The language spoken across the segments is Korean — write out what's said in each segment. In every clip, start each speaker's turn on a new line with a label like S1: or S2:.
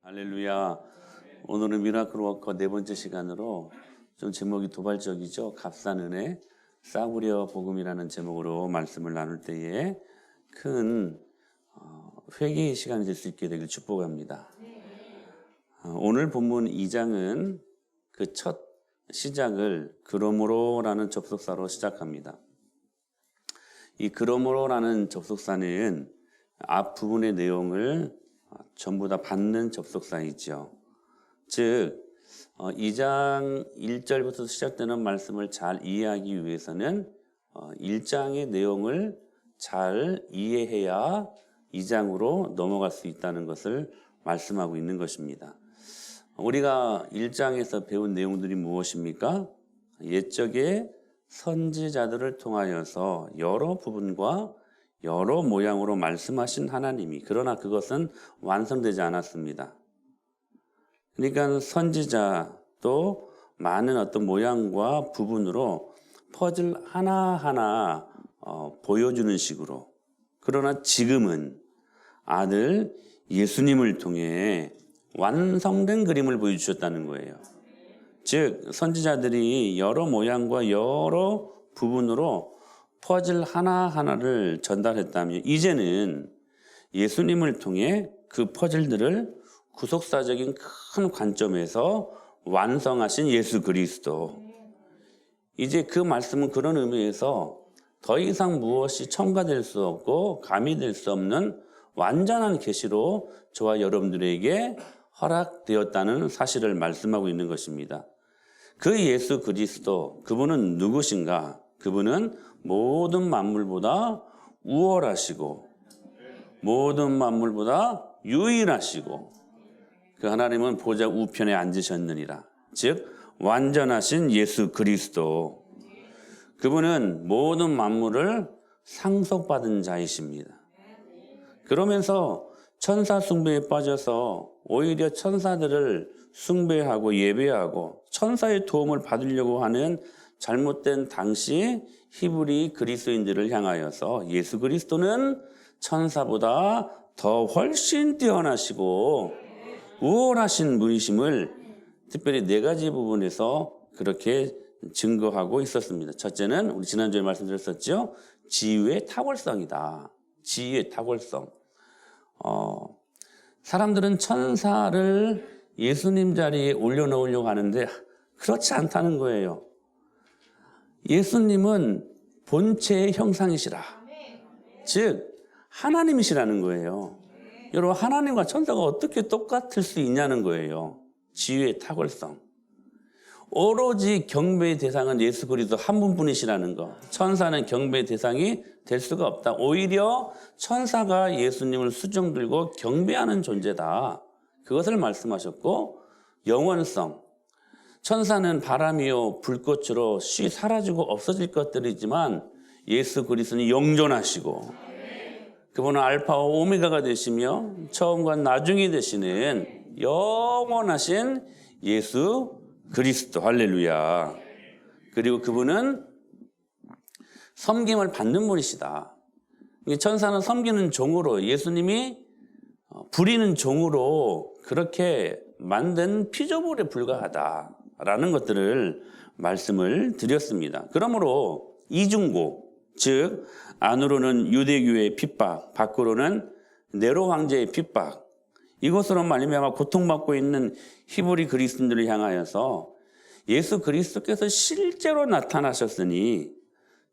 S1: 할렐루야. 오늘은 미라클 워커 네 번째 시간으로 좀 제목이 도발적이죠. 값싼 은혜, 싸구려 복음이라는 제목으로 말씀을 나눌 때에 큰 회개의 시간이 될 수 있게 되길 축복합니다. 오늘 본문 2장은 그 첫 시작을 그러므로라는 접속사로 시작합니다. 이 그러므로라는 접속사는 앞부분의 내용을 전부 다 받는 접속사이죠. 즉 2장 1절부터 시작되는 말씀을 잘 이해하기 위해서는 1장의 내용을 잘 이해해야 2장으로 넘어갈 수 있다는 것을 말씀하고 있는 것입니다. 우리가 1장에서 배운 내용들이 무엇입니까? 옛적에 선지자들을 통하여서 여러 부분과 여러 모양으로 말씀하신 하나님이, 그러나 그것은 완성되지 않았습니다. 그러니까 선지자도 많은 어떤 모양과 부분으로 퍼즐 하나하나 보여주는 식으로, 그러나 지금은 아들 예수님을 통해 완성된 그림을 보여주셨다는 거예요. 즉 선지자들이 여러 모양과 여러 부분으로 퍼즐 하나하나를 전달했다면 이제는 예수님을 통해 그 퍼즐들을 구속사적인 큰 관점에서 완성하신 예수 그리스도. 이제 그 말씀은 그런 의미에서 더 이상 무엇이 첨가될 수 없고 가미될 수 없는 완전한 계시로 저와 여러분들에게 허락되었다는 사실을 말씀하고 있는 것입니다. 그 예수 그리스도, 그분은 누구신가? 그분은 모든 만물보다 우월하시고 모든 만물보다 유일하시고 그 하나님은 보좌 우편에 앉으셨느니라. 즉 완전하신 예수 그리스도, 그분은 모든 만물을 상속받은 자이십니다. 그러면서 천사 숭배에 빠져서 오히려 천사들을 숭배하고 예배하고 천사의 도움을 받으려고 하는 잘못된 당시 히브리 그리스도인들을 향하여서 예수 그리스도는 천사보다 더 훨씬 뛰어나시고 우월하신 분이심을 특별히 네 가지 부분에서 그렇게 증거하고 있었습니다. 첫째는 우리 지난주에 말씀드렸었죠. 지위의 탁월성이다. 지위의 탁월성. 사람들은 천사를 예수님 자리에 올려놓으려고 하는데 그렇지 않다는 거예요. 예수님은 본체의 형상이시라. 즉 하나님이시라는 거예요. 여러분, 하나님과 천사가 어떻게 똑같을 수 있냐는 거예요. 지위의 탁월성. 오로지 경배의 대상은 예수 그리스도 한 분뿐이시라는 거. 천사는 경배의 대상이 될 수가 없다. 오히려 천사가 예수님을 수종 들고 경배하는 존재다. 그것을 말씀하셨고, 영원성. 천사는 바람이요 불꽃으로 쉬 사라지고 없어질 것들이지만 예수 그리스도는 영존하시고 그분은 알파와 오메가가 되시며 처음과 나중이 되시는 영원하신 예수 그리스도. 할렐루야. 그리고 그분은 섬김을 받는 분이시다. 천사는 섬기는 종으로, 예수님이 부리는 종으로 그렇게 만든 피조물에 불과하다라는 것들을 말씀을 드렸습니다. 그러므로 이중고, 즉 안으로는 유대교의 핍박, 밖으로는 네로 황제의 핍박, 이것으로 말미암아 고통받고 있는 히브리 그리스도인들을 향하여서 예수 그리스도께서 실제로 나타나셨으니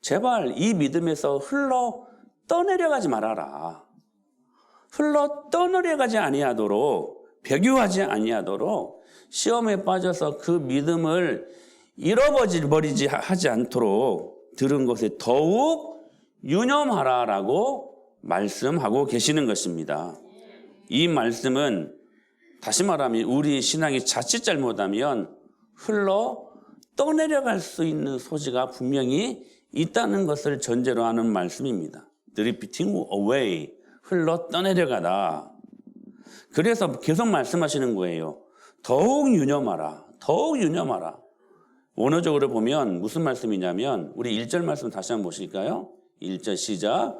S1: 제발 이 믿음에서 흘러 떠내려가지 말아라. 흘러 떠내려가지 아니하도록, 배교하지 아니하도록, 시험에 빠져서 그 믿음을 잃어버리지 하지 않도록 들은 것에 더욱 유념하라라고 말씀하고 계시는 것입니다. 이 말씀은 다시 말하면 우리 신앙이 자칫 잘못하면 흘러 떠내려갈 수 있는 소지가 분명히 있다는 것을 전제로 하는 말씀입니다. drifting away, 흘러 떠내려가다. 그래서 계속 말씀하시는 거예요. 더욱 유념하라. 더욱 유념하라. 원어적으로 보면 무슨 말씀이냐면 우리 1절 말씀 다시 한번 보실까요? 1절 시작.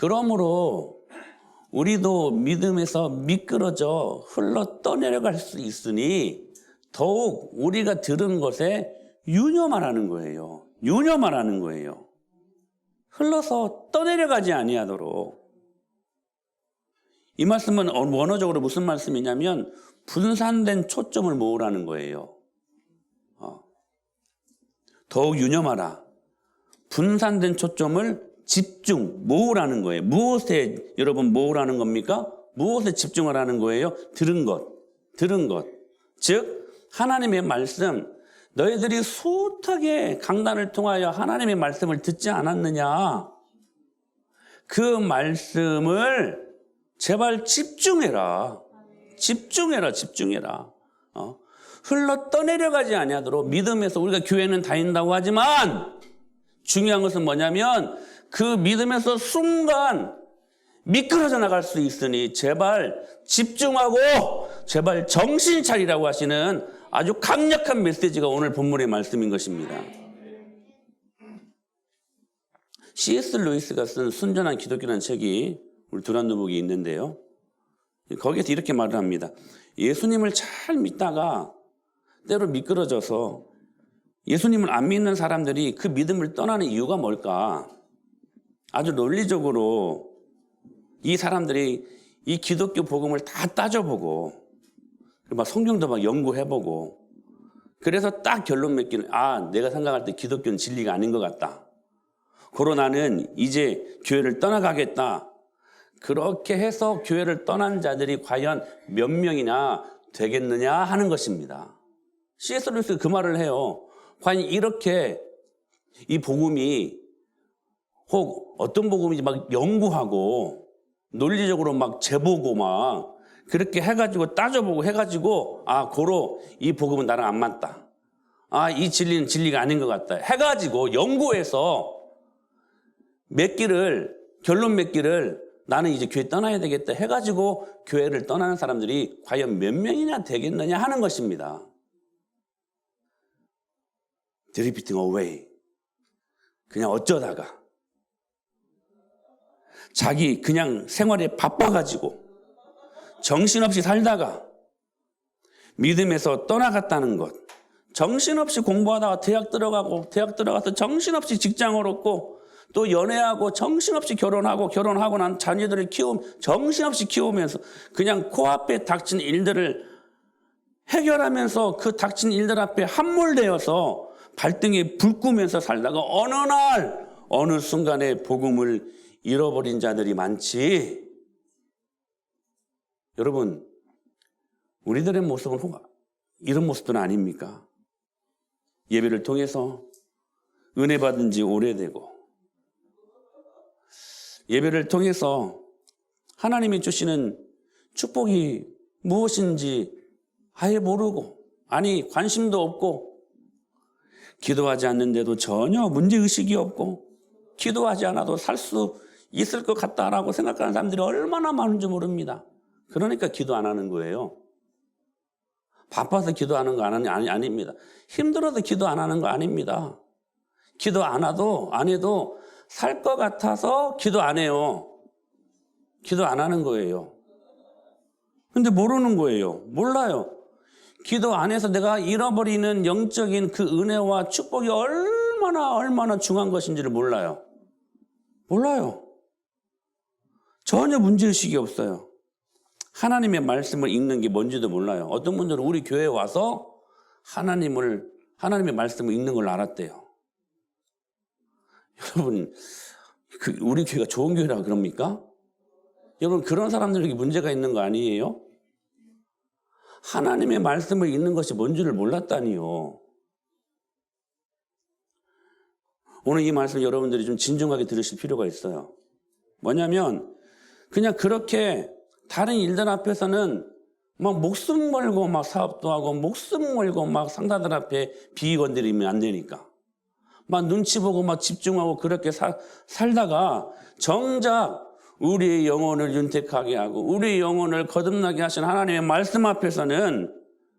S1: 그러므로 우리도 믿음에서 미끄러져 흘러 떠내려갈 수 있으니 더욱 우리가 들은 것에 유념하라는 거예요. 유념하라는 거예요. 흘러서 떠내려가지 아니하도록. 이 말씀은 원어적으로 무슨 말씀이냐면 분산된 초점을 모으라는 거예요. 더욱 유념하라. 분산된 초점을 집중, 모으라는 거예요. 무엇에 여러분 모으라는 겁니까? 무엇에 집중하라는 거예요? 들은 것. 즉 하나님의 말씀, 너희들이 숱하게 강단을 통하여 하나님의 말씀을 듣지 않았느냐? 그 말씀을 제발 집중해라. 흘러 떠내려가지 아니하도록 믿음에서 우리가 교회는 다닌다고 하지만 중요한 것은 뭐냐면 그 믿음에서 순간 미끄러져 나갈 수 있으니 제발 집중하고 제발 정신 차리라고 하시는 아주 강력한 메시지가 오늘 본문의 말씀인 것입니다. C.S. 루이스가 쓴 순전한 기독교라는 책이 우리 두란노북에 있는데요. 거기에서 이렇게 말을 합니다. 예수님을 잘 믿다가 때로 미끄러져서 예수님을 안 믿는 사람들이 그 믿음을 떠나는 이유가 뭘까? 아주 논리적으로 이 사람들이 이 기독교 복음을 다 따져보고 막 성경도 막 연구해보고 그래서 딱 결론 맺기는 내가 생각할 때 기독교는 진리가 아닌 것 같다. 그러고 나는 이제 교회를 떠나가겠다. 그렇게 해서 교회를 떠난 자들이 과연 몇 명이나 되겠느냐 하는 것입니다. C.S. 루이스가 그 말을 해요. 과연 이렇게 이 복음이 혹 어떤 복음인지 막 연구하고 논리적으로 막 재보고 막 그렇게 해가지고 따져보고 해가지고 고로 이 복음은 나랑 안 맞다. 이 진리는 진리가 아닌 것 같다. 해가지고 연구해서 결론 맺기를 나는 이제 교회 떠나야 되겠다 해가지고 교회를 떠나는 사람들이 과연 몇 명이나 되겠느냐 하는 것입니다. Drifting away. 그냥 어쩌다가 자기 그냥 생활에 바빠가지고 정신없이 살다가 믿음에서 떠나갔다는 것. 정신없이 공부하다가 대학 들어가서 정신없이 직장을 얻고 또 연애하고 정신없이 결혼하고 난 자녀들을 정신없이 키우면서 그냥 코앞에 닥친 일들을 해결하면서 그 닥친 일들 앞에 함몰되어서 발등에 불 끄면서 살다가 어느 순간에 복음을 잃어버린 자들이 많지. 여러분, 우리들의 모습은 이런 모습들은 아닙니까? 예배를 통해서 은혜 받은 지 오래되고 예배를 통해서 하나님이 주시는 축복이 무엇인지 아예 모르고 관심도 없고 기도하지 않는데도 전혀 문제의식이 없고 기도하지 않아도 살 수 있을 것 같다라고 생각하는 사람들이 얼마나 많은지 모릅니다. 그러니까 기도 안 하는 거예요. 바빠서 기도하는 거 아닙니다. 힘들어서 기도 안 하는 거 아닙니다. 기도 안 해도 살 것 같아서 기도 안 해요. 기도 안 하는 거예요. 근데 모르는 거예요. 몰라요. 기도 안 해서 내가 잃어버리는 영적인 그 은혜와 축복이 얼마나 중요한 것인지를 몰라요. 전혀 문제의식이 없어요. 하나님의 말씀을 읽는 게 뭔지도 몰라요. 어떤 분들은 우리 교회에 와서 하나님의 말씀을 읽는 걸 알았대요. 여러분, 우리 교회가 좋은 교회라 그럽니까? 여러분, 그런 사람들에게 문제가 있는 거 아니에요? 하나님의 말씀을 읽는 것이 뭔지를 몰랐다니요. 오늘 이 말씀 여러분들이 좀 진중하게 들으실 필요가 있어요. 뭐냐면 그냥 그렇게 다른 일들 앞에서는 막 목숨 걸고 막 사업도 하고 목숨 걸고 막 상사들 앞에 비위 건드리면 안 되니까 막 눈치 보고 막 집중하고 그렇게 살다가 정작 우리의 영혼을 윤택하게 하고 우리의 영혼을 거듭나게 하신 하나님의 말씀 앞에서는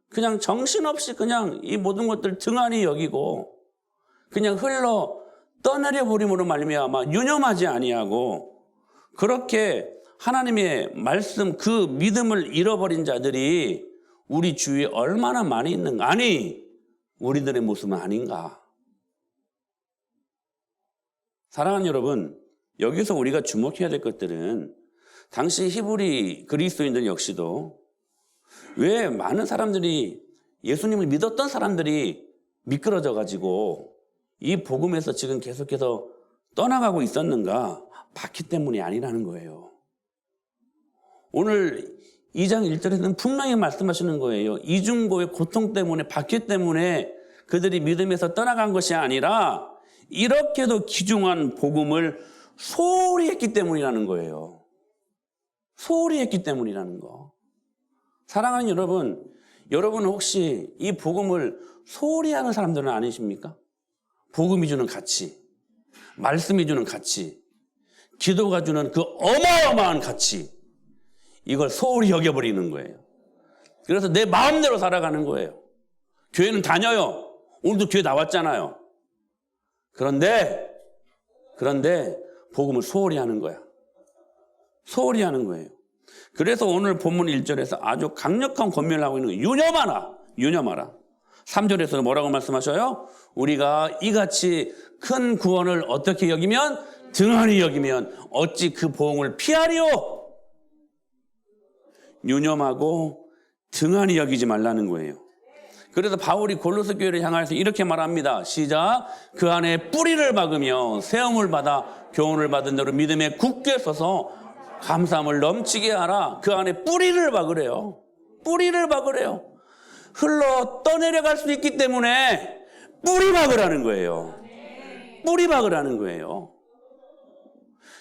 S1: 그냥 정신없이 그냥 이 모든 것들 등한히 여기고 그냥 흘러 떠내려 버림으로 말미암아 유념하지 아니하고 그렇게 하나님의 말씀 그 믿음을 잃어버린 자들이 우리 주위에 얼마나 많이 있는가. 아니 우리들의 모습은 아닌가. 사랑하는 여러분, 여기서 우리가 주목해야 될 것들은 당시 히브리 그리스도인들 역시도 왜 많은 사람들이 예수님을 믿었던 사람들이 미끄러져 가지고 이 복음에서 지금 계속해서 떠나가고 있었는가? 바퀴 때문이 아니라는 거예요. 오늘 2장 1절에서는 분명히 말씀하시는 거예요. 이중고의 고통 때문에, 바퀴 때문에 그들이 믿음에서 떠나간 것이 아니라 이렇게도 귀중한 복음을 소홀히 했기 때문이라는 거예요. 소홀히 했기 때문이라는 거. 사랑하는 여러분, 여러분은 혹시 이 복음을 소홀히 하는 사람들은 아니십니까? 복음이 주는 가치, 말씀이 주는 가치, 기도가 주는 그 어마어마한 가치, 이걸 소홀히 여겨버리는 거예요. 그래서 내 마음대로 살아가는 거예요. 교회는 다녀요. 오늘도 교회 나왔잖아요. 그런데 복음을 소홀히 하는 거야. 소홀히 하는 거예요. 그래서 오늘 본문 1절에서 아주 강력한 권면을 하고 있는 거예요. 유념하라. 유념하라. 3절에서는 뭐라고 말씀하셔요? 우리가 이같이 큰 구원을 어떻게 여기면? 등한히 여기면 어찌 그 보응을 피하리요? 유념하고 등한히 여기지 말라는 거예요. 그래서 바울이 골로새 교회를 향해서 이렇게 말합니다. 시작. 그 안에 뿌리를 박으며 세움을 받아 교훈을 받은 대로 믿음에 굳게 서서 감사함을 넘치게 하라. 그 안에 뿌리를 박으래요. 뿌리를 박으래요. 흘러 떠내려갈 수 있기 때문에 뿌리 박으라는 거예요. 뿌리 박으라는 거예요.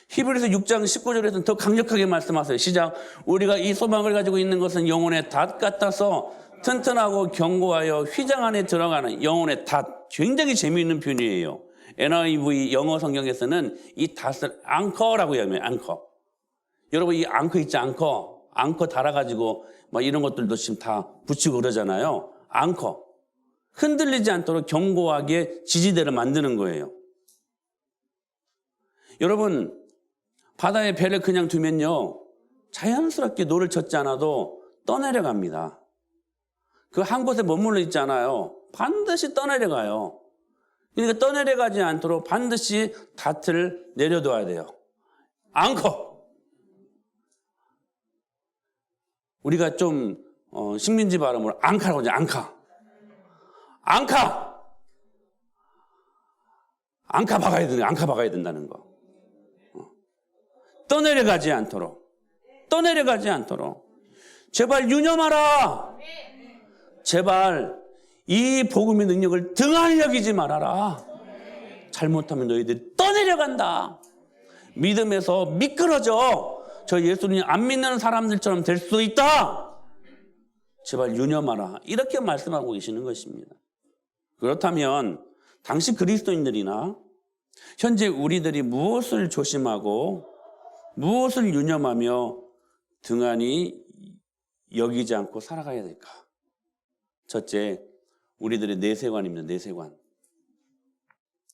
S1: 히브리서 6장 19절에서는 더 강력하게 말씀하세요. 시작. 우리가 이 소망을 가지고 있는 것은 영혼의 닷 같아서 튼튼하고 견고하여 휘장 안에 들어가는 영혼의 닷. 굉장히 재미있는 표현이에요. NIV 영어 성경에서는 이 닷을 앙커라고 해요. 앙커. 여러분 이 앙커 있죠? 앙커 달아가지고 막 이런 것들도 지금 다 붙이고 그러잖아요. 앙커. 흔들리지 않도록 견고하게 지지대를 만드는 거예요. 여러분 바다에 배를 그냥 두면요 자연스럽게 노를 젓지 않아도 떠내려갑니다. 그 한 곳에 머물러 있지 않아요. 반드시 떠내려가요. 그러니까 떠내려가지 않도록 반드시 닷을 내려둬야 돼요. 앙커. 우리가 좀 식민지 발음으로 앙카라고 하죠. 앙카 박아야 된다는 거. 떠내려가지 않도록. 제발 유념하라. 제발 이 복음의 능력을 등한히 여기지 말아라. 잘못하면 너희들이 떠내려간다. 믿음에서 미끄러져. 저 예수님 안 믿는 사람들처럼 될 수도 있다. 제발 유념하라. 이렇게 말씀하고 계시는 것입니다. 그렇다면 당시 그리스도인들이나 현재 우리들이 무엇을 조심하고 무엇을 유념하며 등한히 여기지 않고 살아가야 될까? 첫째, 우리들의 내세관입니다.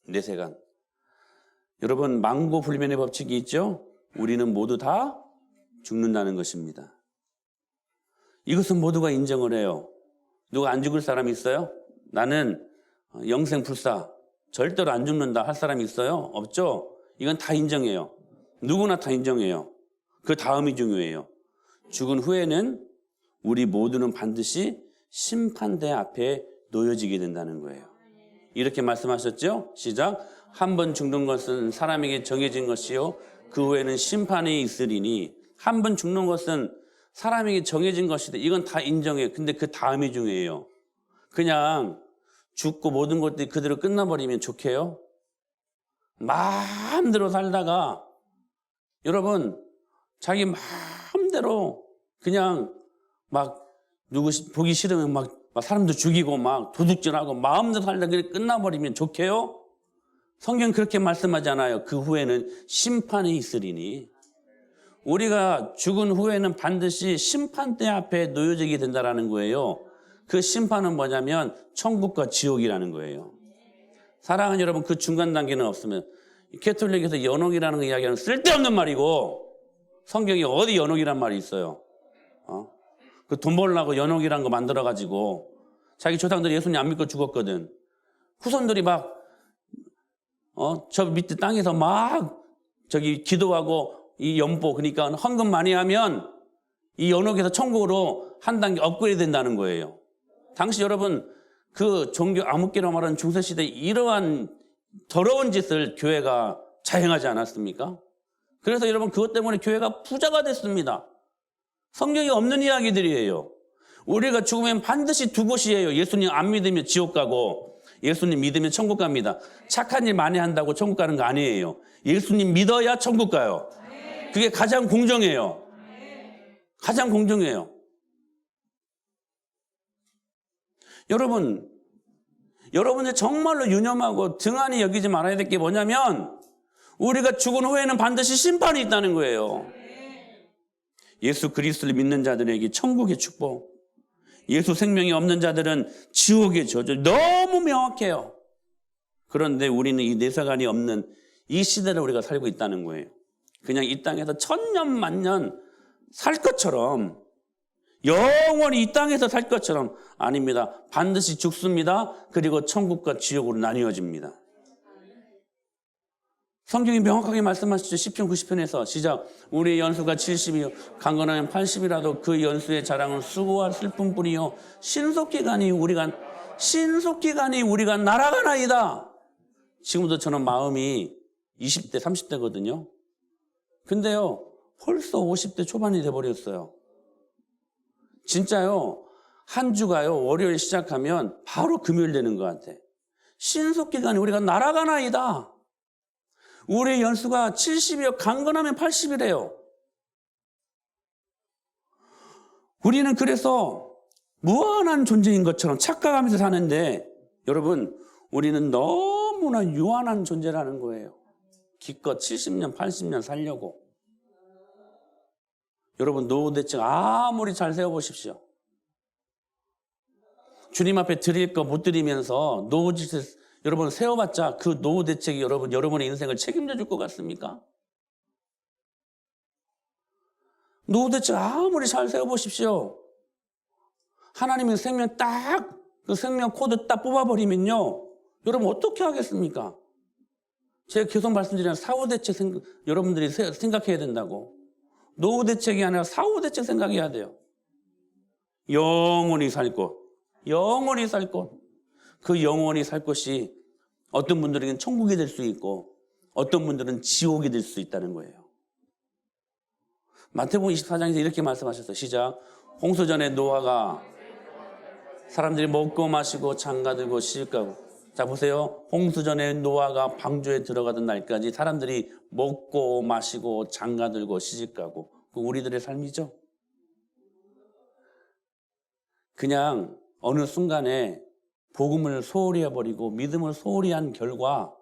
S1: 내세관. 여러분 망고불변의 법칙이 있죠? 우리는 모두 다 죽는다는 것입니다. 이것은 모두가 인정을 해요. 누가 안 죽을 사람이 있어요? 나는 영생불사 절대로 안 죽는다 할 사람이 있어요? 없죠? 이건 다 인정해요. 누구나 다 인정해요. 그 다음이 중요해요. 죽은 후에는 우리 모두는 반드시 심판대 앞에 놓여지게 된다는 거예요. 이렇게 말씀하셨죠? 시작. 한 번 죽는 것은 사람에게 정해진 것이요 그 후에는 심판이 있으리니. 한 번 죽는 것은 사람에게 정해진 것이다. 이건 다 인정해요. 근데 그 다음이 중요해요. 그냥 죽고 모든 것들이 그대로 끝나버리면 좋게요? 마음대로 살다가 여러분 자기 마음대로 그냥 막 누구 보기 싫으면 막 사람도 죽이고 막 도둑질하고 마음대로 살다가 끝나버리면 좋게요? 성경 그렇게 말씀하잖아요. 그 후에는 심판이 있으리니. 우리가 죽은 후에는 반드시 심판대 앞에 놓여지게 된다는 거예요. 그 심판은 뭐냐면 천국과 지옥이라는 거예요. 사랑하는 여러분, 그 중간 단계는 없으면 캐톨릭에서 연옥이라는 거 이야기하는 쓸데없는 말이고 성경에 어디 연옥이란 말이 있어요? 그 돈 벌려고 연옥이란 거 만들어가지고 자기 조상들이 예수님 안 믿고 죽었거든. 후손들이 막, 저 밑에 땅에서 막 기도하고 이 연보, 그러니까 헌금 많이 하면 이 연옥에서 천국으로 한 단계 업그레이드 된다는 거예요. 당시 여러분, 그 종교 암흑기로 말하는 중세시대 이러한 더러운 짓을 교회가 자행하지 않았습니까? 그래서 여러분 그것 때문에 교회가 부자가 됐습니다. 성경에 없는 이야기들이에요. 우리가 죽으면 반드시 두 곳이에요. 예수님 안 믿으면 지옥 가고 예수님 믿으면 천국 갑니다. 착한 일 많이 한다고 천국 가는 거 아니에요. 예수님 믿어야 천국 가요. 그게 가장 공정해요. 가장 공정해요. 여러분들 정말로 유념하고 등한히 여기지 말아야 될 게 뭐냐면 우리가 죽은 후에는 반드시 심판이 있다는 거예요. 예수 그리스도를 믿는 자들에게 천국의 축복, 예수 생명이 없는 자들은 지옥의 저주. 너무 명확해요. 그런데 우리는 이 내사관이 없는 이 시대를 우리가 살고 있다는 거예요. 그냥 이 땅에서 천년 만년 살 것처럼, 영원히 이 땅에서 살 것처럼. 아닙니다. 반드시 죽습니다. 그리고 천국과 지옥으로 나뉘어집니다. 성경이 명확하게 말씀하시죠. 시편 90편에서 시작. 우리의 연수가 70이요 강건하면 80이라도 그 연수의 자랑은 수고와 슬픔뿐이요 신속기간이 우리가 날아가나이다. 지금도 저는 마음이 20대 30대거든요. 근데요 벌써 50대 초반이 돼버렸어요. 진짜요. 한 주가요 월요일 시작하면 바로 금요일 되는 것 같아. 신속기간이 우리가 날아가나이다. 우리의 연수가 70이요 강건하면 80이래요. 우리는 그래서 무한한 존재인 것처럼 착각하면서 사는데 여러분 우리는 너무나 유한한 존재라는 거예요. 기껏 70년 80년 살려고. 여러분 노후 대책 아무리 잘 세워보십시오. 주님 앞에 드릴 거 못 드리면서 노후 짓을 여러분 세워봤자 그 노후 대책이 여러분의 인생을 책임져 줄 것 같습니까? 노후 대책 아무리 잘 세워보십시오. 하나님의 생명 그 생명 코드 딱 뽑아버리면요. 여러분 어떻게 하겠습니까? 제가 계속 말씀드리는 사후 대책 여러분들이 생각해야 된다고. 노후 대책이 아니라 사후 대책 생각해야 돼요. 영원히 살 곳. 영원히 살 곳. 그 영원히 살 곳이 어떤 분들에게는 천국이 될 수 있고 어떤 분들은 지옥이 될 수 있다는 거예요. 마태복음 24장에서 이렇게 말씀하셨어요. 시작. 홍수전에 노아가 사람들이 먹고 마시고 장가들고 시집가고. 자 보세요. 홍수전에 노아가 방주에 들어가던 날까지 사람들이 먹고 마시고 장가들고 시집가고. 그 우리들의 삶이죠. 그냥 어느 순간에 복음을 소홀히 해버리고 믿음을 소홀히 한 결과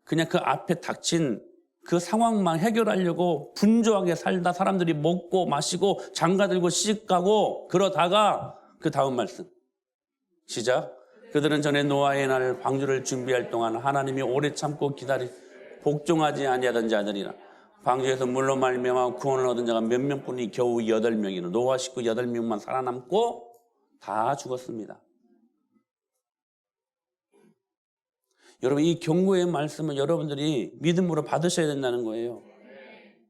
S1: 그냥 그 앞에 닥친 그 상황만 해결하려고 분주하게 살다 사람들이 먹고 마시고 장가들고 시집가고 그러다가 그 다음 말씀 시작. 그들은 전에 노아의 날 방주를 준비할 동안 하나님이 오래 참고 복종하지 아니하던 자들이라. 방주에서 물로 말미암아 구원을 얻은 자가 몇 명뿐이 겨우 8명이나 노아 식구 8명만 살아남고 다 죽었습니다. 여러분 이 경고의 말씀을 여러분들이 믿음으로 받으셔야 된다는 거예요.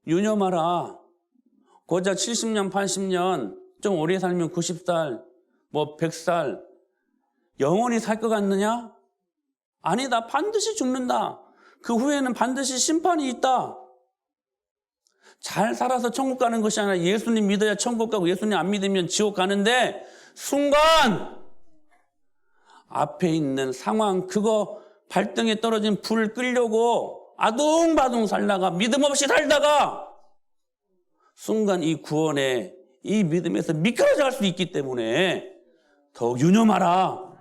S1: 유념하라. 고작 70년 80년 좀 오래 살면 90살 100살 영원히 살 것 같느냐? 아니다. 반드시 죽는다. 그 후에는 반드시 심판이 있다. 잘 살아서 천국 가는 것이 아니라 예수님 믿어야 천국 가고 예수님 안 믿으면 지옥 가는데 순간 앞에 있는 상황 그거 발등에 떨어진 불 끌려고 아둥바둥 살다가 믿음 없이 살다가 순간 이 구원에 이 믿음에서 미끄러져 갈 수 있기 때문에 더욱 유념하라.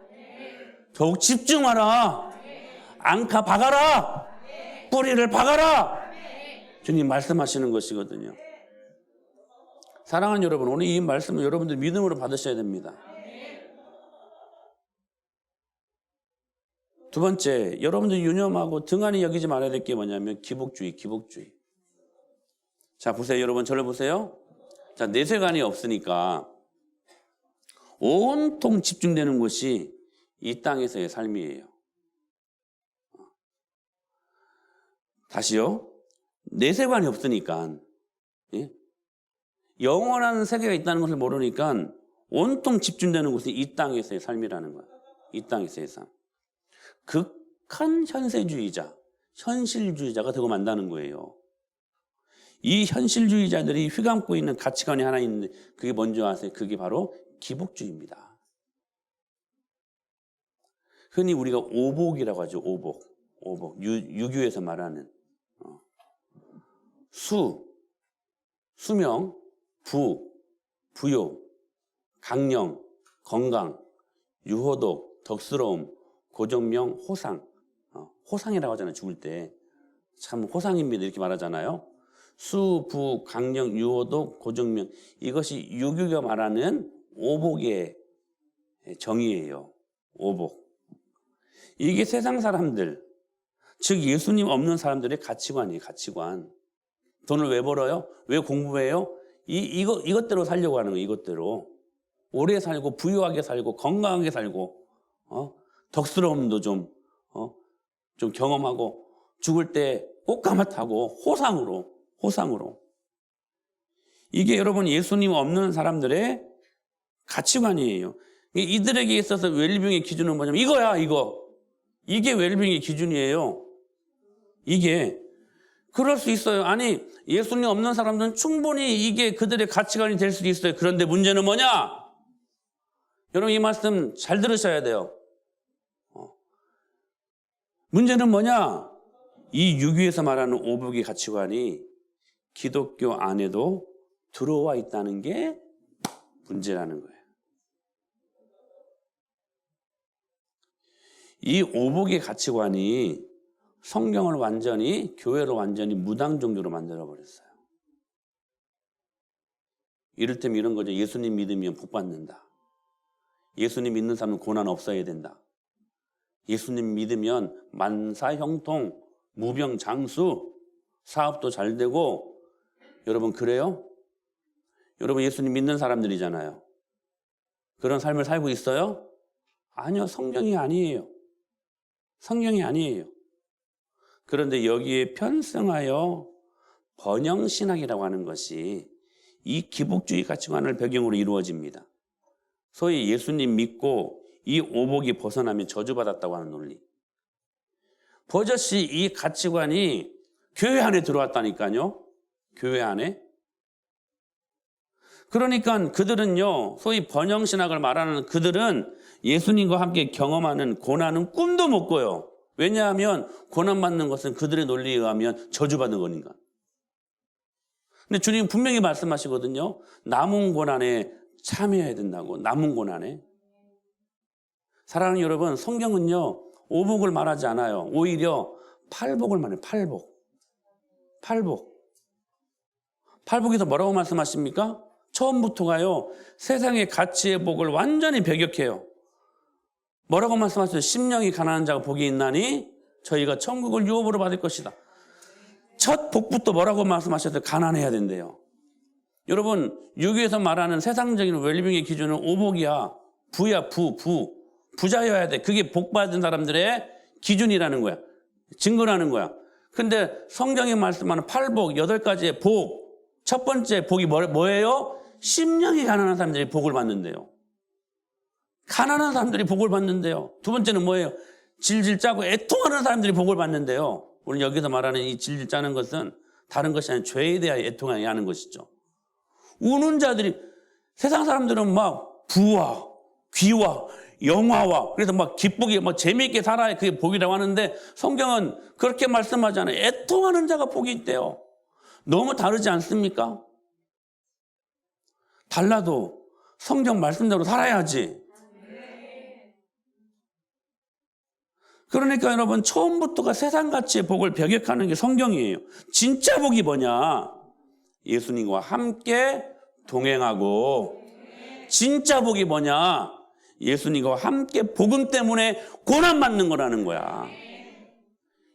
S1: 더욱 집중하라. 앙카 박아라. 뿌리를 박아라. 주님 말씀하시는 것이거든요. 사랑하는 여러분, 오늘 이 말씀을 여러분들 믿음으로 받으셔야 됩니다. 두 번째, 여러분들 유념하고 등한히 여기지 말아야 될 게 뭐냐면 기복주의. 자, 보세요. 여러분, 저를 보세요. 자, 내세관이 없으니까 온통 집중되는 곳이 이 땅에서의 삶이에요. 다시요. 내세관이 없으니까, 예? 영원한 세계가 있다는 것을 모르니까 온통 집중되는 곳이 이 땅에서의 삶이라는 거야. 이 땅에서의 삶. 극한 현세주의자, 현실주의자가 되고 만다는 거예요. 이 현실주의자들이 휘감고 있는 가치관이 하나 있는데 그게 뭔지 아세요? 그게 바로 기복주의입니다. 흔히 우리가 오복이라고 하죠. 오복. 유교에서 말하는 수명, 부요, 강령, 건강, 유호독, 덕스러움, 고정명, 호상. 호상이라고 하잖아요. 죽을 때. 참 호상입니다. 이렇게 말하잖아요. 수, 부, 강령, 유호독, 고정명. 이것이 유교가 말하는 오복의 정의예요. 오복. 이게 세상 사람들, 즉 예수님 없는 사람들의 가치관이에요. 가치관. 돈을 왜 벌어요? 왜 공부해요? 이것대로 살려고 하는 거예요. 이것대로. 오래 살고 부유하게 살고 건강하게 살고 덕스러움도 좀 경험하고 죽을 때 꽃가마 타고 호상으로. 이게 여러분 예수님 없는 사람들의 가치관이에요. 이들에게 있어서 웰빙의 기준은 뭐냐면 이거야. 이게 웰빙의 기준이에요. 이게 그럴 수 있어요. 아니 예수님 없는 사람들은 충분히 이게 그들의 가치관이 될 수도 있어요. 그런데 문제는 뭐냐? 여러분 이 말씀 잘 들으셔야 돼요. 문제는 뭐냐? 이 유교에서 말하는 오복의 가치관이 기독교 안에도 들어와 있다는 게 문제라는 거예요. 이 오복의 가치관이 성경을 교회를 완전히 무당 종교로 만들어버렸어요. 이를테면 이런 거죠. 예수님 믿으면 복 받는다. 예수님 믿는 사람은 고난 없어야 된다. 예수님 믿으면 만사형통, 무병장수, 사업도 잘 되고. 여러분 그래요? 여러분 예수님 믿는 사람들이잖아요. 그런 삶을 살고 있어요? 아니요. 성경이 아니에요. 그런데 여기에 편승하여 번영신학이라고 하는 것이 이 기복주의 가치관을 배경으로 이루어집니다. 소위 예수님 믿고 이 오복이 벗어나면 저주받았다고 하는 논리. 버젓이 이 가치관이 교회 안에 들어왔다니까요. 교회 안에. 그러니까 그들은요, 소위 번영신학을 말하는 그들은 예수님과 함께 경험하는 고난은 꿈도 못 꿔요. 왜냐하면 고난받는 것은 그들의 논리에 의하면 저주받는 거니까. 근데 주님 분명히 말씀하시거든요. 남은 고난에 참여해야 된다고. 남은 고난에. 사랑하는 여러분, 성경은요 오복을 말하지 않아요. 오히려 팔복을 말해요. 팔복에서 뭐라고 말씀하십니까? 처음부터가요 세상의 가치의 복을 완전히 배격해요. 뭐라고 말씀하셨어요? 심령이 가난한 자가 복이 있나니 저희가 천국을 유업으로 받을 것이다. 첫 복부터 뭐라고 말씀하셨어요? 가난해야 된대요. 여러분 유교에서 말하는 세상적인 웰빙의 기준은 오복이야. 부야. 부자여야 돼. 그게 복 받은 사람들의 기준이라는 거야. 증거라는 거야. 근데 성경이 말씀하는 팔복, 8가지의 복. 첫 번째 복이 뭐예요? 심령이 가난한 사람들이 복을 받는데요. 가난한 사람들이 복을 받는데요. 두 번째는 뭐예요? 질질 짜고 애통하는 사람들이 복을 받는데요. 우리 여기서 말하는 이 질질 짜는 것은 다른 것이 아니라 죄에 대하여 애통하게 하는 것이죠. 우는 자들이, 세상 사람들은 막 부와 귀와 영화와, 그래서 막 기쁘게 막 재미있게 살아야 그게 복이라고 하는데 성경은 그렇게 말씀하지 않아요. 애통하는 자가 복이 있대요. 너무 다르지 않습니까? 달라도 성경 말씀대로 살아야지. 그러니까 여러분 처음부터가 세상 가치의 복을 배격하는 게 성경이에요. 진짜 복이 뭐냐? 예수님과 함께 동행하고. 진짜 복이 뭐냐? 예수님과 함께 복음 때문에 고난받는 거라는 거야.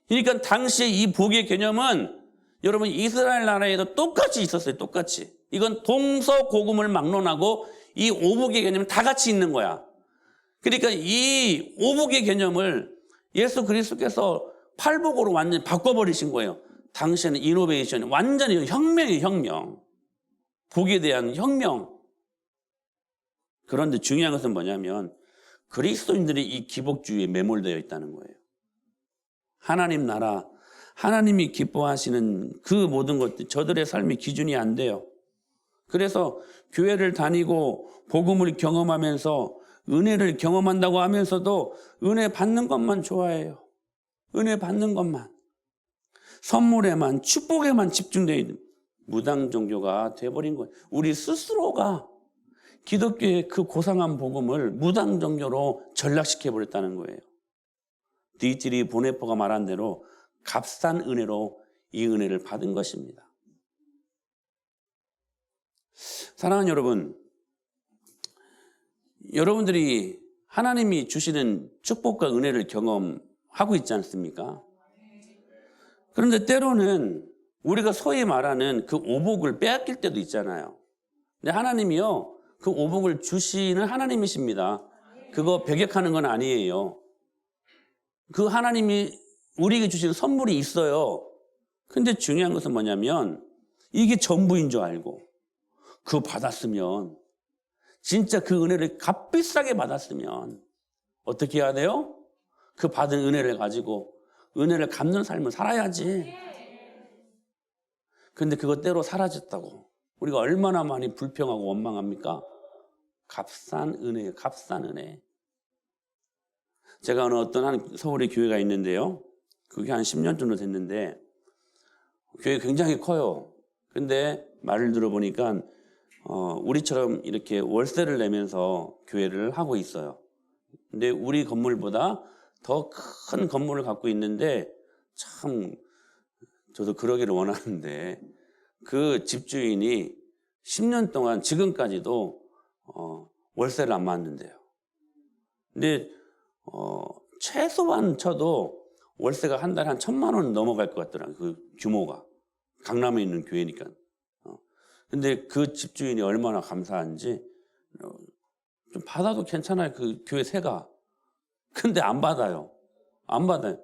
S1: 그러니까 당시에 이 복의 개념은 여러분 이스라엘 나라에도 똑같이 있었어요. 똑같이. 이건 동서고금을 막론하고 이 오복의 개념이 다 같이 있는 거야. 그러니까 이 오복의 개념을 예수 그리스도께서 팔복으로 완전히 바꿔버리신 거예요. 당시에는 이노베이션, 완전히 혁명이에요. 혁명. 복에 대한 혁명. 그런데 중요한 것은 뭐냐면 그리스도인들이 이 기복주의에 매몰되어 있다는 거예요. 하나님 나라, 하나님이 기뻐하시는 그 모든 것들, 저들의 삶의 기준이 안 돼요. 그래서 교회를 다니고 복음을 경험하면서 은혜를 경험한다고 하면서도 은혜 받는 것만 좋아해요. 은혜 받는 것만. 선물에만, 축복에만 집중되어 있는 무당 종교가 돼버린 거예요. 우리 스스로가 기독교의 그 고상한 복음을 무당 종교로 전락시켜버렸다는 거예요. 디트리 보네포가 말한 대로 값싼 은혜로 이 은혜를 받은 것입니다. 사랑하는 여러분, 여러분들이 하나님이 주시는 축복과 은혜를 경험하고 있지 않습니까? 그런데 때로는 우리가 소위 말하는 그 오복을 빼앗길 때도 있잖아요. 근데 하나님이요, 그 오복을 주시는 하나님이십니다. 그거 배격하는 건 아니에요. 그 하나님이 우리에게 주시는 선물이 있어요. 근데 중요한 것은 뭐냐면 이게 전부인 줄 알고 그거 받았으면, 진짜 그 은혜를 값비싸게 받았으면 어떻게 해야 돼요? 그 받은 은혜를 가지고 은혜를 갚는 삶을 살아야지. 근데 그것 때로 사라졌다고 우리가 얼마나 많이 불평하고 원망합니까? 값싼 은혜예요. 값싼 은혜. 제가 어떤 한 서울에 교회가 있는데요. 그게 한 10년 정도 됐는데 교회 굉장히 커요. 근데 말을 들어보니까 우리처럼 이렇게 월세를 내면서 교회를 하고 있어요. 근데 우리 건물보다 더 큰 건물을 갖고 있는데 참 저도 그러기를 원하는데 그 집주인이 10년 동안 지금까지도 월세를 안 받는데요. 근데 최소한 쳐도 월세가 한 달에 한 1,000만 원 넘어갈 것 같더라고요. 그 규모가. 강남에 있는 교회니까. 근데 그 집주인이 얼마나 감사한지 좀 받아도 괜찮아요. 그 교회 세가. 근데 안 받아요. 안 받아요.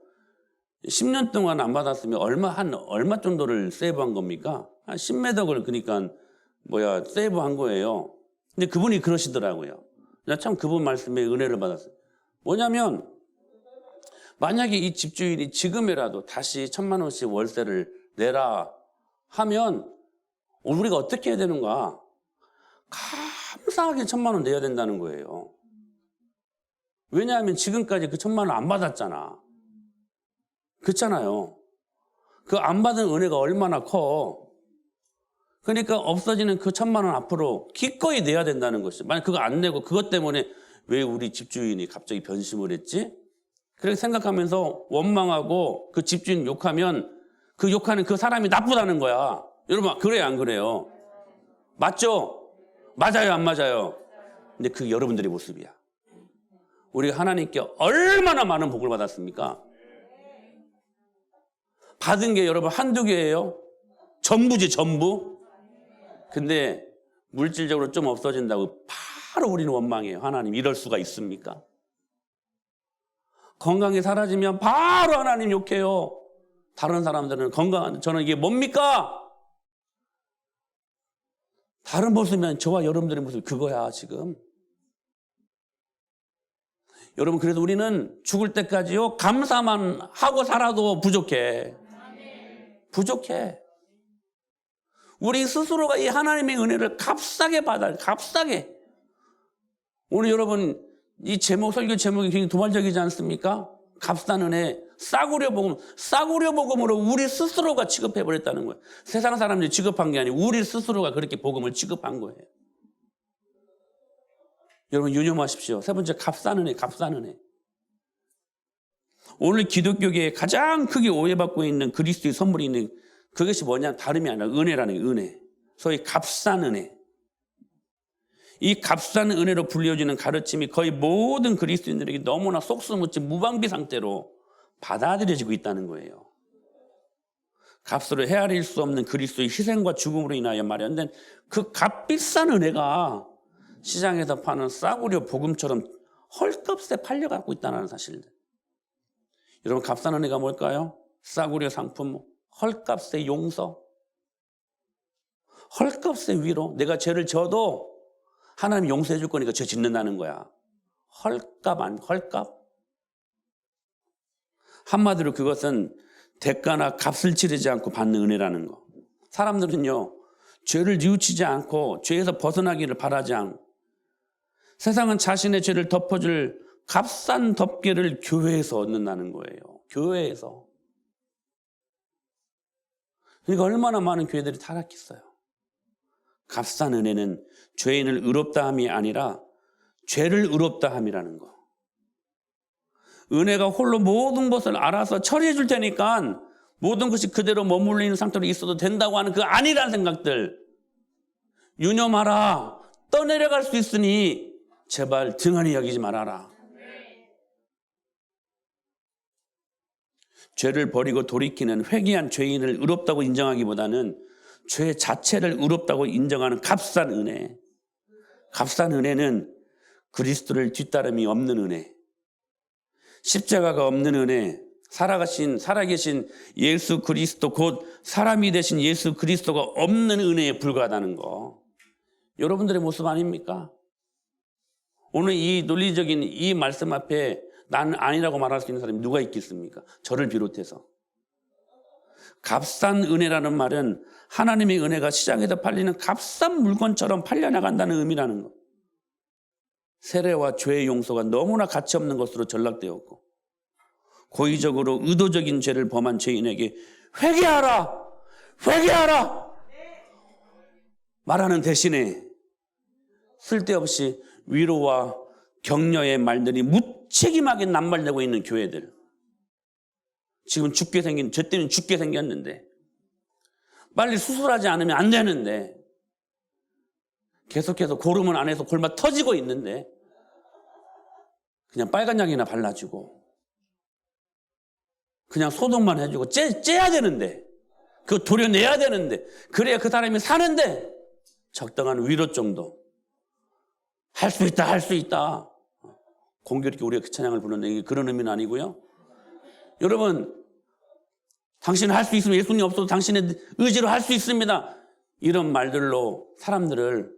S1: 10년 동안 안 받았으면 얼마 정도를 세이브한 겁니까? 한 10매덕을 그러니까 세이브한 거예요. 근데 그분이 그러시더라고요. 나 참 그분 말씀에 은혜를 받았어요. 뭐냐면 만약에 이 집주인이 지금이라도 다시 1,000만 원씩 월세를 내라 하면 우리가 어떻게 해야 되는가? 감사하게 1,000만 원 내야 된다는 거예요. 왜냐하면 지금까지 그 1,000만 원 안 받았잖아. 그렇잖아요. 그 안 받은 은혜가 얼마나 커. 그러니까 없어지는 그 1,000만 원 앞으로 기꺼이 내야 된다는 것이죠. 만약 그거 안 내고 그것 때문에 왜 우리 집주인이 갑자기 변심을 했지? 그렇게 생각하면서 원망하고 그 집주인 욕하면 그 욕하는 그 사람이 나쁘다는 거야. 여러분, 그래요, 안 그래요? 맞죠? 맞아요, 안 맞아요? 근데 그게 여러분들의 모습이야. 우리가 하나님께 얼마나 많은 복을 받았습니까? 받은 게 여러분 한두 개예요? 전부지, 전부. 근데 물질적으로 좀 없어진다고 바로 우리는 원망해요. 하나님, 이럴 수가 있습니까? 건강이 사라지면 바로 하나님 욕해요. 다른 사람들은 건강한데 저는 이게 뭡니까? 다른 모습이면 저와 여러분들의 모습이 그거야 지금. 여러분, 그래도 우리는 죽을 때까지요 감사만 하고 살아도 부족해. 부족해. 우리 스스로가 이 하나님의 은혜를 값싸게 받아요. 값싸게. 오늘 여러분 이 설교 제목이 굉장히 도발적이지 않습니까? 값싼 은혜, 싸구려 복음, 싸구려 복음으로 우리 스스로가 취급해버렸다는 거예요. 세상 사람들이 취급한 게 아니고 우리 스스로가 그렇게 복음을 취급한 거예요. 여러분 유념하십시오. 세 번째, 값싼 은혜, 값싼 은혜. 오늘 기독교계에 가장 크게 오해받고 있는 그리스도의 선물이 있는 그것이 뭐냐? 다름이 아니라 은혜라는 거예요. 은혜. 소위 값싼 은혜. 이 값싼 은혜로 불려지는 가르침이 거의 모든 그리스도인들에게 너무나 속수무책 무방비 상태로 받아들여지고 있다는 거예요. 값으로 헤아릴 수 없는 그리스도의 희생과 죽음으로 인하여 마련된 그 값비싼 은혜가 시장에서 파는 싸구려 복음처럼 헐값에 팔려가고 있다는 사실들. 여러분, 값싼 은혜가 뭘까요? 싸구려 상품, 헐값의 용서, 헐값의 위로. 내가 죄를 져도 하나님 용서해 줄 거니까 죄 짓는다는 거야. 헐값. 한마디로 그것은 대가나 값을 치르지 않고 받는 은혜라는 거. 사람들은요, 죄를 뉘우치지 않고 죄에서 벗어나기를 바라지 않고, 세상은 자신의 죄를 덮어줄 값싼 덮개를 교회에서 얻는다는 거예요. 교회에서. 그러니까 얼마나 많은 교회들이 타락했어요. 값싼 은혜는 죄인을 의롭다 함이 아니라 죄를 의롭다 함이라는 거. 은혜가 홀로 모든 것을 알아서 처리해 줄 테니까 모든 것이 그대로 머물러 있는 상태로 있어도 된다고 하는 그 아니라는 생각들 유념하라. 떠내려갈 수 있으니 제발 등한히 여기지 말아라. 죄를 버리고 돌이키는 회개한 죄인을 의롭다고 인정하기보다는 죄 자체를 의롭다고 인정하는 값싼 은혜. 값싼 은혜는 그리스도를 뒤따름이 없는 은혜. 십자가가 없는 은혜. 살아계신 예수 그리스도, 곧 사람이 되신 예수 그리스도가 없는 은혜에 불과하다는 거. 여러분들의 모습 아닙니까? 오늘 이 논리적인 이 말씀 앞에 나는 아니라고 말할 수 있는 사람이 누가 있겠습니까? 저를 비롯해서. 값싼 은혜라는 말은 하나님의 은혜가 시장에서 팔리는 값싼 물건처럼 팔려나간다는 의미라는 것. 세례와 죄의 용서가 너무나 가치 없는 것으로 전락되었고, 고의적으로 의도적인 죄를 범한 죄인에게 회개하라! 말하는 대신에 쓸데없이 위로와 격려의 말들이 무책임하게 남발되고 있는 교회들. 지금 죄 때문에 죽게 생겼는데, 빨리 수술하지 않으면 안 되는데, 계속해서 고르면 안에서 골마 터지고 있는데, 그냥 빨간 약이나 발라주고, 그냥 소독만 해주고, 째야 되는데, 그거 도려내야 되는데, 그래야 그 사람이 사는데, 적당한 위로 정도. 할 수 있다. 공교롭게 우리가 그 찬양을 부르는 그런 의미는 아니고요. 여러분, 당신은 할 수 있으면 예수님 없어도 당신의 의지로 할 수 있습니다. 이런 말들로 사람들을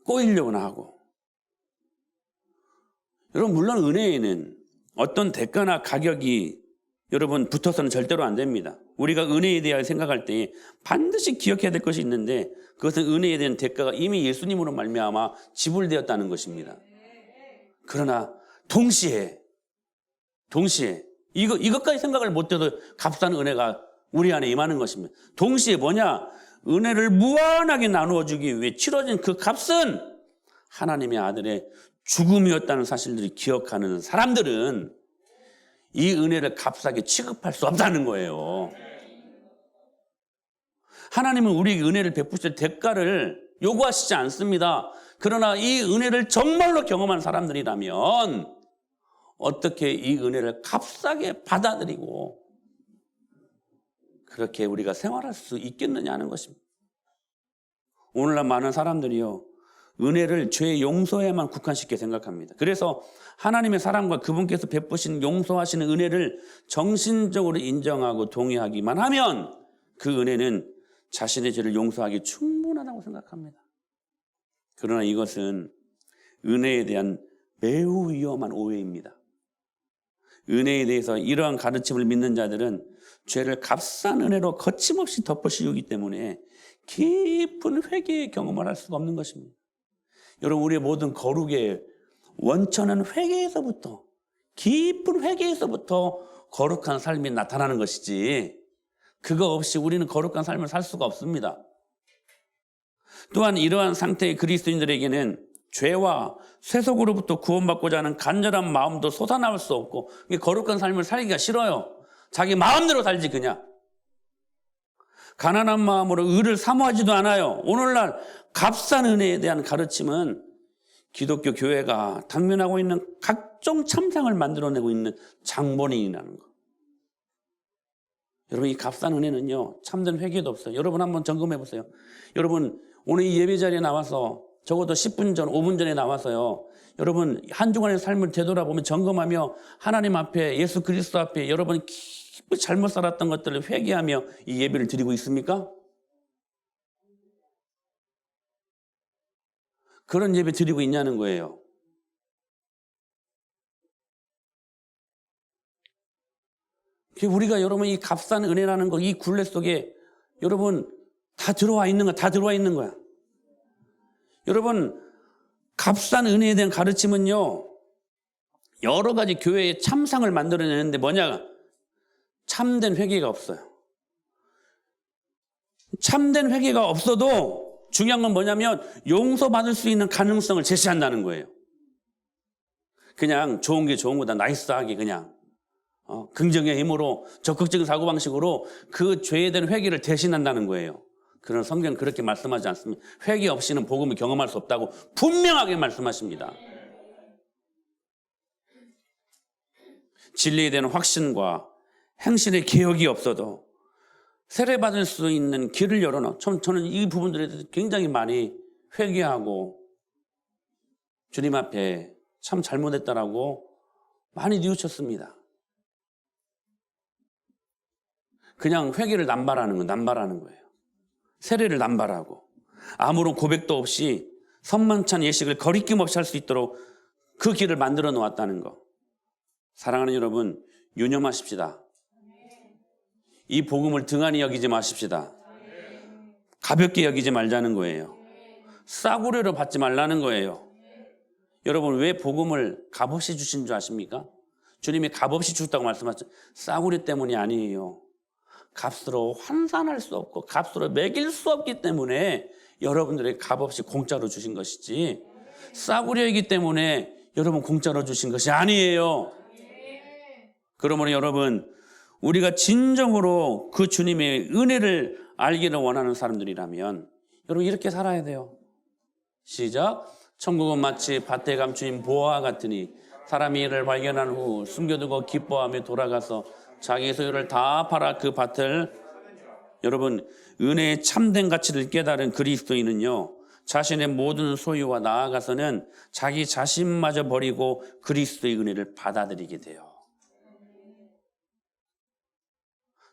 S1: 꼬이려고나 하고. 여러분, 물론 은혜에는 어떤 대가나 가격이 여러분 붙어서는 절대로 안 됩니다. 우리가 은혜에 대하여 생각할 때 반드시 기억해야 될 것이 있는데, 그것은 은혜에 대한 대가가 이미 예수님으로 말미암아 지불되었다는 것입니다. 그러나 동시에 이것까지 생각을 못해도 값싼 은혜가 우리 안에 임하는 것입니다. 동시에 뭐냐? 은혜를 무한하게 나누어 주기 위해 치러진 그 값은 하나님의 아들의 죽음이었다는 사실들을 기억하는 사람들은 이 은혜를 값싸게 취급할 수 없다는 거예요. 하나님은 우리에게 은혜를 베푸실 대가를 요구하시지 않습니다. 그러나 이 은혜를 정말로 경험한 사람들이라면 어떻게 이 은혜를 값싸게 받아들이고 그렇게 우리가 생활할 수 있겠느냐 하는 것입니다. 오늘날 많은 사람들이요, 은혜를 죄 용서에만 국한시켜 생각합니다. 그래서 하나님의 사랑과 그분께서 베푸신 용서하시는 은혜를 정신적으로 인정하고 동의하기만 하면 그 은혜는 자신의 죄를 용서하기 충분하다고 생각합니다. 그러나 이것은 은혜에 대한 매우 위험한 오해입니다. 은혜에 대해서 이러한 가르침을 믿는 자들은 죄를 값싼 은혜로 거침없이 덮어씌우기 때문에 깊은 회개의 경험을 할 수가 없는 것입니다. 여러분, 우리의 모든 거룩의 원천은 회개에서부터, 깊은 회개에서부터 거룩한 삶이 나타나는 것이지, 그거 없이 우리는 거룩한 삶을 살 수가 없습니다. 또한 이러한 상태의 그리스도인들에게는 죄와 세속으로부터 구원받고자 하는 간절한 마음도 솟아나올 수 없고, 거룩한 삶을 살기가 싫어요. 자기 마음대로 살지 그냥. 가난한 마음으로 의를 사모하지도 않아요. 오늘날 값싼 은혜에 대한 가르침은 기독교 교회가 당면하고 있는 각종 참상을 만들어내고 있는 장본인이라는 거. 여러분 이 값싼 은혜는요 참된 회개도 없어요. 여러분 한번 점검해 보세요. 여러분 오늘 이 예배 자리에 나와서 적어도 10분 전, 5분 전에 나와서요. 여러분 한 주간의 삶을 되돌아보면 점검하며 하나님 앞에 예수 그리스도 앞에 여러분이 깊이 잘못 살았던 것들을 회개하며 이 예배를 드리고 있습니까? 그런 예배 드리고 있냐는 거예요. 우리가 여러분 이 값싼 은혜라는 거 이 굴레 속에 여러분 다 들어와 있는 거야. 다 들어와 있는 거야. 여러분 값싼 은혜에 대한 가르침은요. 여러 가지 교회의 참상을 만들어내는데 뭐냐? 참된 회개가 없어요. 참된 회개가 없어도 중요한 건 뭐냐면 용서받을 수 있는 가능성을 제시한다는 거예요. 그냥 좋은 게 좋은 거다. 나이스하게 그냥. 긍정의 힘으로 적극적인 사고방식으로 그 죄에 대한 회개를 대신한다는 거예요. 그런 성경은 그렇게 말씀하지 않습니다. 회개 없이는 복음을 경험할 수 없다고 분명하게 말씀하십니다. 진리에 대한 확신과 행실의 개혁이 없어도 세례받을 수 있는 길을 열어놓은 저는 이 부분들에 대해서 굉장히 많이 회개하고 주님 앞에 참 잘못했다라고 많이 뉘우쳤습니다. 그냥 회개를 남발하는 거예요. 세례를 남발하고 아무런 고백도 없이 선만찬 예식을 거리낌 없이 할 수 있도록 그 길을 만들어 놓았다는 거. 사랑하는 여러분, 유념하십시다. 이 복음을 등한히 여기지 마십시다. 가볍게 여기지 말자는 거예요. 싸구려로 받지 말라는 거예요. 여러분 왜 복음을 값없이 주신 줄 아십니까? 주님이 값없이 주셨다고 말씀하셨죠. 싸구려 때문이 아니에요. 값으로 환산할 수 없고 값으로 매길 수 없기 때문에 여러분들에게 값없이 공짜로 주신 것이지 싸구려이기 때문에 여러분 공짜로 주신 것이 아니에요. 그러므로 여러분 우리가 진정으로 그 주님의 은혜를 알기를 원하는 사람들이라면 여러분 이렇게 살아야 돼요. 시작. 천국은 마치 밭에 감추인 보화와 같으니 사람이 이를 발견한 후 숨겨두고 기뻐하며 돌아가서 자기 소유를 다 팔아 그 밭을 여러분 은혜의 참된 가치를 깨달은 그리스도인은요 자신의 모든 소유와 나아가서는 자기 자신마저 버리고 그리스도의 은혜를 받아들이게 돼요.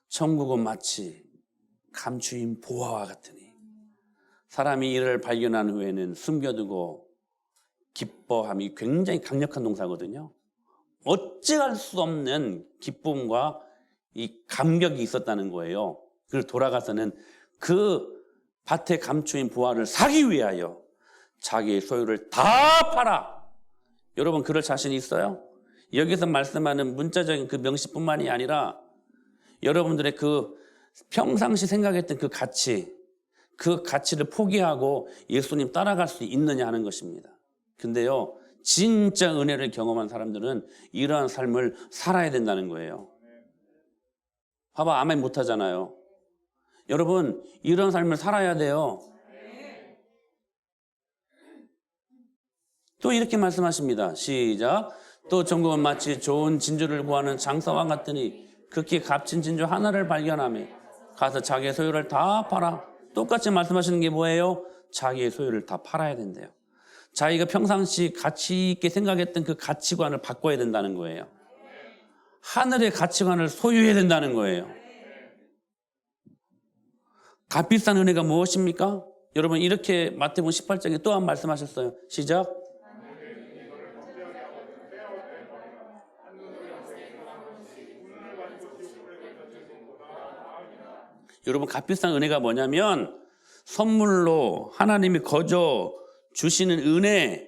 S1: 천국은 마치 감추인 보화와 같으니 사람이 이를 발견한 후에는 숨겨두고 기뻐함이 굉장히 강력한 동사거든요. 어찌할 수 없는 기쁨과 이 감격이 있었다는 거예요. 그리고 돌아가서는 그 밭에 감추인 부활을 사기 위하여 자기의 소유를 다 팔아. 여러분 그럴 자신이 있어요? 여기서 말씀하는 문자적인 그 명시뿐만이 아니라 여러분들의 그 평상시 생각했던 그 가치를 포기하고 예수님 따라갈 수 있느냐 하는 것입니다. 근데요 진짜 은혜를 경험한 사람들은 이러한 삶을 살아야 된다는 거예요. 봐봐 아멘 못하잖아요. 여러분 이런 삶을 살아야 돼요. 또 이렇게 말씀하십니다. 시작. 또 천국은 마치 좋은 진주를 구하는 장사와 같으니 극히 값진 진주 하나를 발견하며 가서 자기의 소유를 다 팔아. 똑같이 말씀하시는 게 뭐예요? 자기의 소유를 다 팔아야 된대요. 자기가 평상시 가치 있게 생각했던 그 가치관을 바꿔야 된다는 거예요. 하늘의 가치관을 소유해야 된다는 거예요. 값비싼 은혜가 무엇입니까? 여러분 이렇게 마태복음 18장에 또 한 번 말씀하셨어요. 시작. 여러분 값비싼 은혜가 뭐냐면 선물로 하나님이 거저 주시는 은혜.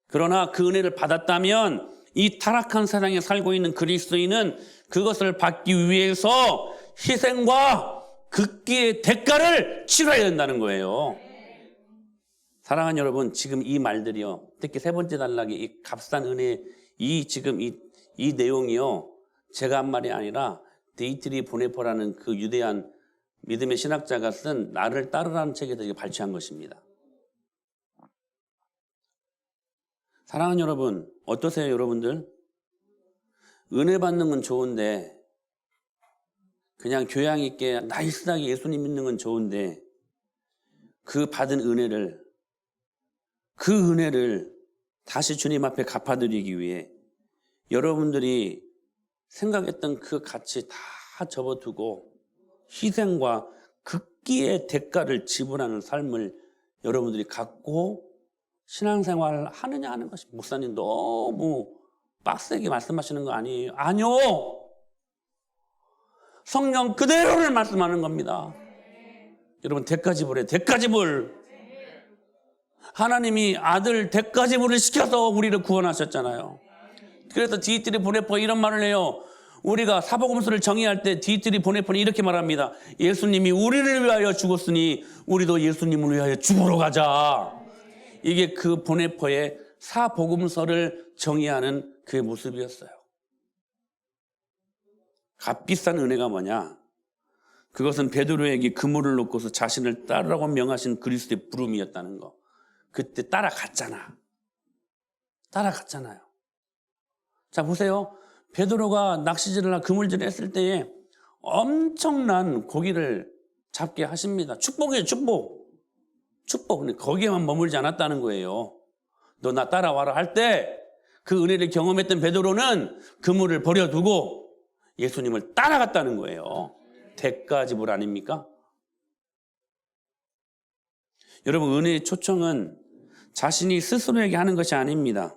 S1: 그러나 그 은혜를 받았다면 이 타락한 세상에 살고 있는 그리스도인은 그것을 받기 위해서 희생과 극기의 대가를 치러야 된다는 거예요. 사랑하는 여러분, 지금 이 말들이요. 특히 세 번째 단락의 이 값싼 은혜, 지금 이 내용이요. 제가 한 말이 아니라 데이트리 보네퍼라는 그 유대한 믿음의 신학자가 쓴 나를 따르라는 책에서 발췌한 것입니다. 사랑하는 여러분, 어떠세요, 여러분들? 은혜 받는 건 좋은데 그냥 교양 있게 나이스하게 예수님 믿는 건 좋은데 그 받은 은혜를, 그 은혜를 다시 주님 앞에 갚아드리기 위해 여러분들이 생각했던 그 가치 다 접어두고 희생과 극기의 대가를 지불하는 삶을 여러분들이 갖고 신앙생활을 하느냐 하는 것이, 목사님 너무 빡세게 말씀하시는 거 아니에요? 아니요. 성령 그대로를 말씀하는 겁니다. 여러분, 대가 지불해. 대가 지불. 하나님이 아들 대가 지불을 시켜서 우리를 구원하셨잖아요. 그래서 디트리 보네포 이런 말을 해요. 우리가 사복음서를 정의할 때 디트리 보네포는 이렇게 말합니다. 예수님이 우리를 위하여 죽었으니 우리도 예수님을 위하여 죽으러 가자. 이게 그 보네포의 사복음서를 정의하는 그의 모습이었어요. 값비싼 은혜가 뭐냐? 그것은 베드로에게 그물을 놓고서 자신을 따르라고 명하신 그리스도의 부름이었다는 거. 그때 따라갔잖아요. 자, 보세요. 베드로가 낚시질을 하고 그물질을 했을 때에 엄청난 고기를 잡게 하십니다. 축복이에요, 축복. 근데 거기에만 머물지 않았다는 거예요. 너 나 따라와라 할 때 그 은혜를 경험했던 베드로는 그물을 버려두고 예수님을 따라갔다는 거예요. 대가 지불 아닙니까? 여러분, 은혜의 초청은 자신이 스스로에게 하는 것이 아닙니다.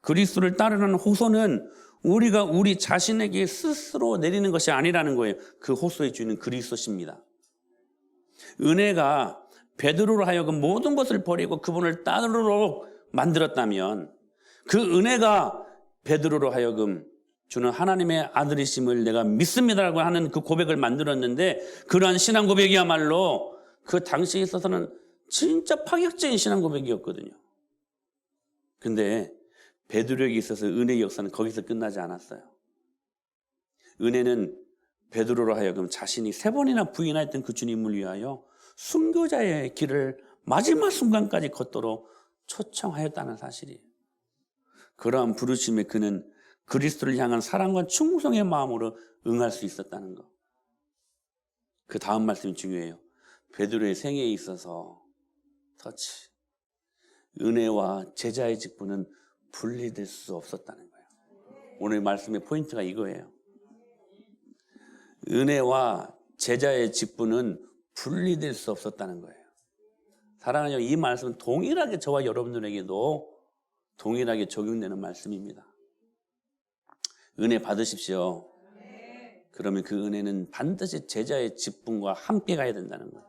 S1: 그리스도를 따르는 호소는 우리가 우리 자신에게 스스로 내리는 것이 아니라는 거예요. 그 호소의 주인은 그리스도십니다. 은혜가 베드로로 하여금 모든 것을 버리고 그분을 따르도록 만들었다면 그 은혜가 베드로로 하여금 주는 하나님의 아들이심을 내가 믿습니다라고 하는 그 고백을 만들었는데, 그러한 신앙 고백이야말로 그 당시에 있어서는 진짜 파격적인 신앙 고백이었거든요. 근데 베드로에게 있어서 은혜의 역사는 거기서 끝나지 않았어요. 은혜는 베드로로 하여금 자신이 3번이나 부인했던 그 주님을 위하여 순교자의 길을 마지막 순간까지 걷도록 초청하였다는 사실이에요. 그러한 부르심에 그는 그리스도를 향한 사랑과 충성의 마음으로 응할 수 있었다는 것. 그 다음 말씀이 중요해요. 베드로의 생애에 있어서 터치. 은혜와 제자의 직분은 분리될 수 없었다는 거예요. 오늘 말씀의 포인트가 이거예요. 은혜와 제자의 직분은 분리될 수 없었다는 거예요. 사랑하는 여러분, 이 말씀은 동일하게 저와 여러분들에게도 동일하게 적용되는 말씀입니다. 은혜 받으십시오. 그러면 그 은혜는 반드시 제자의 직분과 함께 가야 된다는 거예요.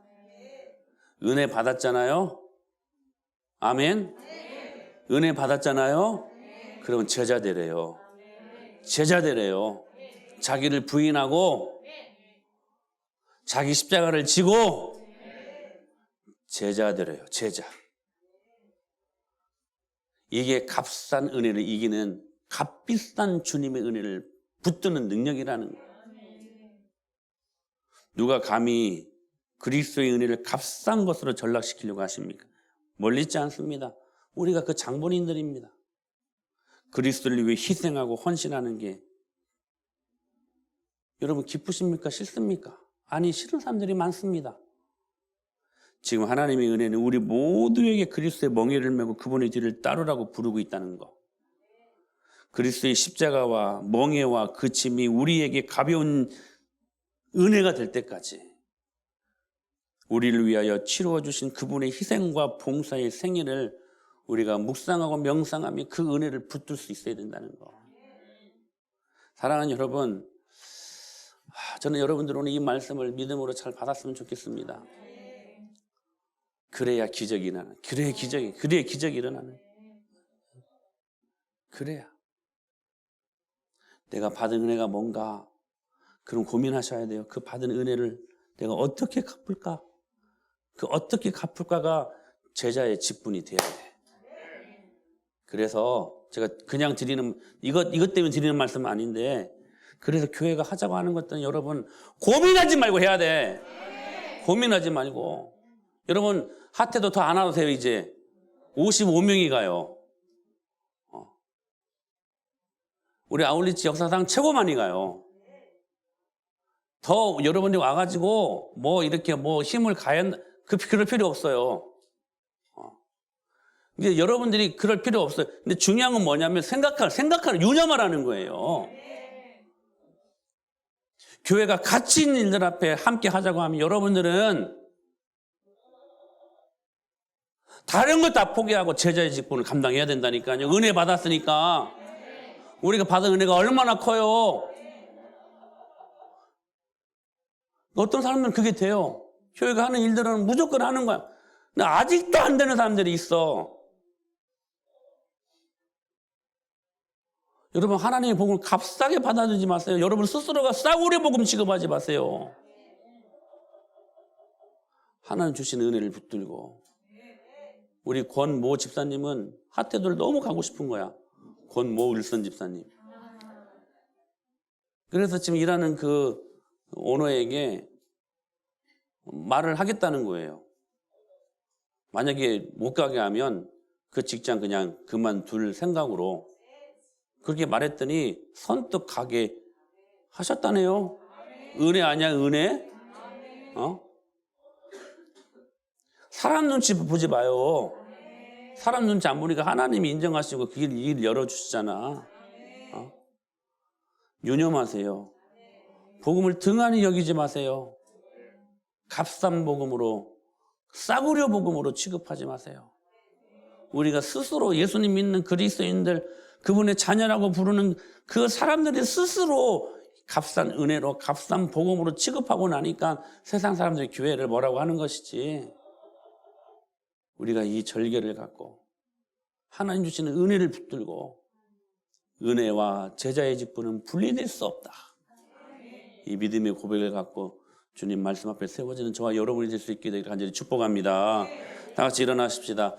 S1: 은혜 받았잖아요. 아멘. 은혜 받았잖아요. 그러면 제자 되래요. 자기를 부인하고 자기 십자가를 지고 제자 되래요. 제자. 이게 값싼 은혜를 이기는 값비싼 주님의 은혜를 붙드는 능력이라는 거예요. 누가 감히 그리스도의 은혜를 값싼 것으로 전락시키려고 하십니까? 멀리 있지 않습니다. 우리가 그 장본인들입니다. 그리스도를 위해 희생하고 헌신하는 게 여러분 기쁘십니까? 싫습니까? 아니, 싫은 사람들이 많습니다. 지금 하나님의 은혜는 우리 모두에게 그리스도의 멍에를 메고 그분의 뒤를 따르라고 부르고 있다는 것. 그리스도의 십자가와 멍에와 그 짐이 우리에게 가벼운 은혜가 될 때까지 우리를 위하여 치루어 주신 그분의 희생과 봉사의 생애를 우리가 묵상하고 명상하며 그 은혜를 붙들 수 있어야 된다는 거. 사랑하는 여러분, 저는 여러분들 오늘 이 말씀을 믿음으로 잘 받았으면 좋겠습니다. 그래야 기적이 일어나는. 그래야 기적이 일어나는. 그래야. 내가 받은 은혜가 뭔가, 그럼 고민하셔야 돼요. 그 받은 은혜를 내가 어떻게 갚을까? 그 어떻게 갚을까가 제자의 직분이 돼야 돼. 그래서 제가 그냥 드리는, 이것 때문에 드리는 말씀은 아닌데, 그래서 교회가 하자고 하는 것들은 여러분 고민하지 말고 해야 돼. 고민하지 말고. 여러분 하태도 더 안 와도 돼요. 이제 55명이 가요. 우리 아울리치 역사상 최고 많이 가요. 더 여러분들이 와가지고 뭐 이렇게 뭐 힘을 그럴 필요 없어요. 이제 여러분들이 그럴 필요 없어요. 근데 중요한 건 뭐냐면 생각하는 유념하라는 거예요. 교회가 가치 있는 일들 앞에 함께 하자고 하면 여러분들은 다른 것 다 포기하고 제자의 직분을 감당해야 된다니까요. 은혜 받았으니까. 우리가 받은 은혜가 얼마나 커요. 어떤 사람들은 그게 돼요. 교회가 하는 일들은 무조건 하는 거야. 근데 아직도 안 되는 사람들이 있어. 여러분, 하나님의 복음을 값싸게 받아주지 마세요. 여러분 스스로가 싸구려 복음 취급하지 마세요. 하나님 주신 은혜를 붙들고. 우리 권모 집사님은 하태도를 너무 가고 싶은 거야. 권모 일선 집사님. 그래서 지금 일하는 그 오너에게 말을 하겠다는 거예요. 만약에 못 가게 하면 그 직장 그냥 그만둘 생각으로 그렇게 말했더니 선뜻 가게 하셨다네요. 은혜 아니야, 은혜? 사람 눈치 보지 마요. 사람 눈치 안 보니까 하나님이 인정하시고 그 일 열어주시잖아. 유념하세요. 복음을 등한히 여기지 마세요. 값싼 복음으로, 싸구려 복음으로 취급하지 마세요. 우리가 스스로 예수님 믿는 그리스도인들, 그분의 자녀라고 부르는 그 사람들이 스스로 값싼 은혜로, 값싼 복음으로 취급하고 나니까 세상 사람들이 교회를 뭐라고 하는 것이지. 우리가 이 절개를 갖고 하나님 주시는 은혜를 붙들고 은혜와 제자의 직분은 분리될 수 없다. 이 믿음의 고백을 갖고 주님 말씀 앞에 세워지는 저와 여러분이 될 수 있게 되기를 간절히 축복합니다. 다 같이 일어나십시다.